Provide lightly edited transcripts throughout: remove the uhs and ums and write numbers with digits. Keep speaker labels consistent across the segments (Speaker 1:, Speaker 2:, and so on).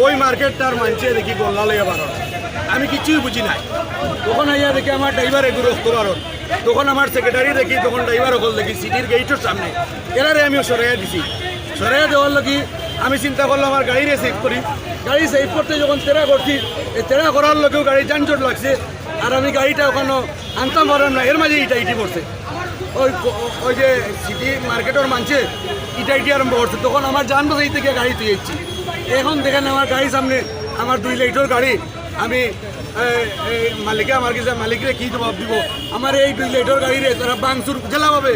Speaker 1: ওই মার্কেটটার মানছে দেখি গল্লা লইয়া বারণ আমি কিছুই বুঝি নাই তখন আইয়া দেখি আমার ড্রাইভার এগুলো রক্ত বারণ তখন আমার সেক্রেটারি দেখি তখন ড্রাইভার হল দেখি সিটির গেইটের সামনে এরারে আমিও সরাইয়া দিছি সরাইয়া দেওয়ার লগি আমি চিন্তা করলাম আমার গাড়িরে সেভ করি গাড়ি সেভ করতে যখন তেরা করছি এই তেরা করার লোকেও গাড়ি যানজট লাগছে আর আমি গাড়িটা ওখানে আনতাম পারলাম না এর মাঝে ইটা ইটি পড়ছে ওই ওই যে সিটি মার্কেটের মানছে ইটা ইটি আরম্ভ করছে তখন আমার যান বাজাই থেকে গাড়ি তুইছি এখন দেখেন আমার গাড়ির সামনে আমার 2 লাইটের গাড়ি আমি মালিকে আমার কাছে মালিকরে কী জবাব দিব আমার এই 2 লাইটের গাড়িরে তারা বাংচুর জেলাভাবে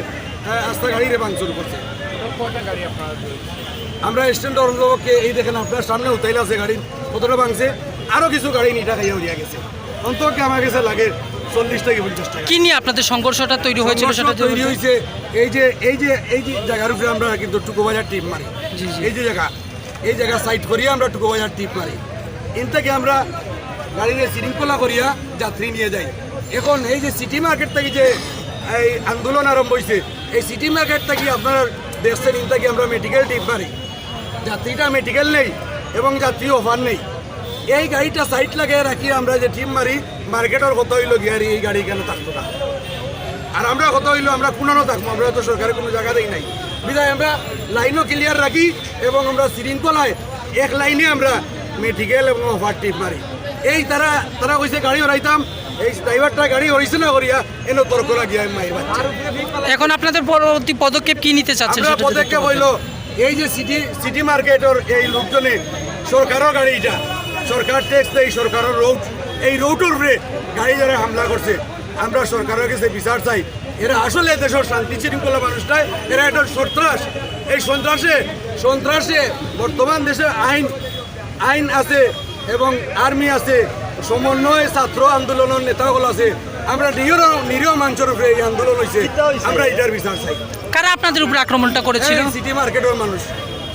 Speaker 1: আস্তা গাড়িরে বাংচুর করছে আমরা স্ট্যান্ড অরঙ্গকে এই দেখেন আপনার সামনে উতাইলে আছে গাড়ি কতটা ভাঙছে আরও কিছু গাড়ি নিটা খাইয়া উড়িয়া গেছে অন্তকে আমার কাছে লাগে 40 থেকে 50 টাকা
Speaker 2: কি নিয়ে আপনাদের সংঘর্ষটা তৈরি হয়েছিল সেটা
Speaker 1: তৈরি হয়েছে এই যে জায়গার উপরে আমরা কিন্তু টুকুবাজার টিপ মারি এই যে জায়গা সাইড করিয়া আমরা টুকুবাজার টিপ মারি এন থেকে আমরা গাড়ির শৃঙ্খলা করিয়া যাত্রী নিয়ে যাই এখন এই যে সিটি মার্কেট থেকে যে এই আন্দোলন আরম্ভ হয়েছে এই সিটি মার্কেট থেকে আপনার দেখছেন ইন থেকে আমরা মেডিকেল টিপ মারি যাত্রীটা মেডিকেল নেই এবং যাত্রী অফার নেই এই গাড়িটা সাইড লাগিয়ে রাখি আমরা যে টিপ মারি মার্কেটের কত হইল গিয়ারি এই গাড়ি কেন থাকতো না আর আমরা কত হইলো আমরা পুনরানো থাকবো আমরা তো সরকারের কোনো জায়গাতেই নাই বিধায় আমরা লাইনও ক্লিয়ার রাখি এবং আমরা শৃঙ্খলায় এক লাইনে আমরা মেডিকেল এবং অফার টিপ মারি এই তারা কইছে গাড়ি হরাইতাম এই ড্রাইভারটা গাড়ি হরাইছে না করিয়া এনে তর্ক লাগিয়া মাইর বাচ্চা
Speaker 2: এখন আপনাদের পরবর্তী পদক্ষেপ কি নিতে চাচ্ছেন
Speaker 1: আমরা পদক্ষেপ হইল এই যে সিটি মার্কেটের এই লোকজনে সরকারের গাড়িটা সরকার ট্যাক্স দেয় সরকারের রোড এই রোডের উপরে গাড়ি যারা হামলা করছে আমরা সরকারের কাছে বিচার চাই এরা আসলে দেশের শান্তি শৃঙ্খলা মানুষটাই এরা একটা সন্ত্রাস এই সন্ত্রাসে বর্তমান দেশে আইন আছে এবং আর্মি আছে সমন্বয় ছাত্র আন্দোলনের নেতাগুলো আছে আমরা নিরীহ মানুষের উপরে এই আন্দোলন হয়েছে আমরা এটার বিচার চাই
Speaker 2: কারা আপনাদের উপরে আক্রমণটা করেছিল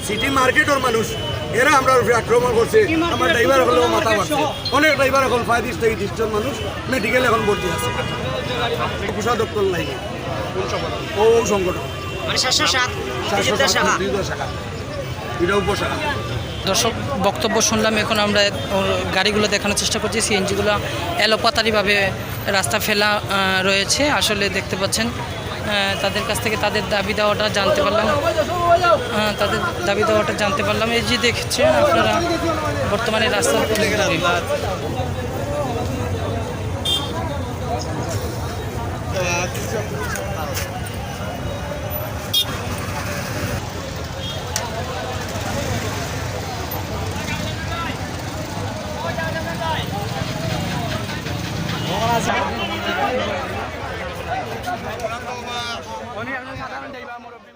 Speaker 1: সিটি মার্কেটের মানুষ এরা আমরা উপরে আক্রমণ করছে আমার ড্রাইভার হলেও মাথা মারছে অনেক ড্রাইভার এখন 35 থেকে 30 জন মানুষ মেডিকেল এখন ভর্তি আছে কোষাধ্যক্ষ লাইনে ও সংগঠন
Speaker 3: মানে 707
Speaker 1: শাখা এটা উপশাখা
Speaker 2: দর্শক বক্তব্য শুনলাম এখন আমরা ওর গাড়িগুলো দেখানোর চেষ্টা করছি সিএনজিগুলো এলোপাতারিভাবে রাস্তা ফেলা রয়েছে আসলে দেখতে পাচ্ছেন তাদের কাছ থেকে তাদের দাবি দেওয়াটা জানতে পারলাম এই যে দেখছেন আপনারা বর্তমানে রাস্তা
Speaker 1: অনেক সাধারণ ড্রাইভার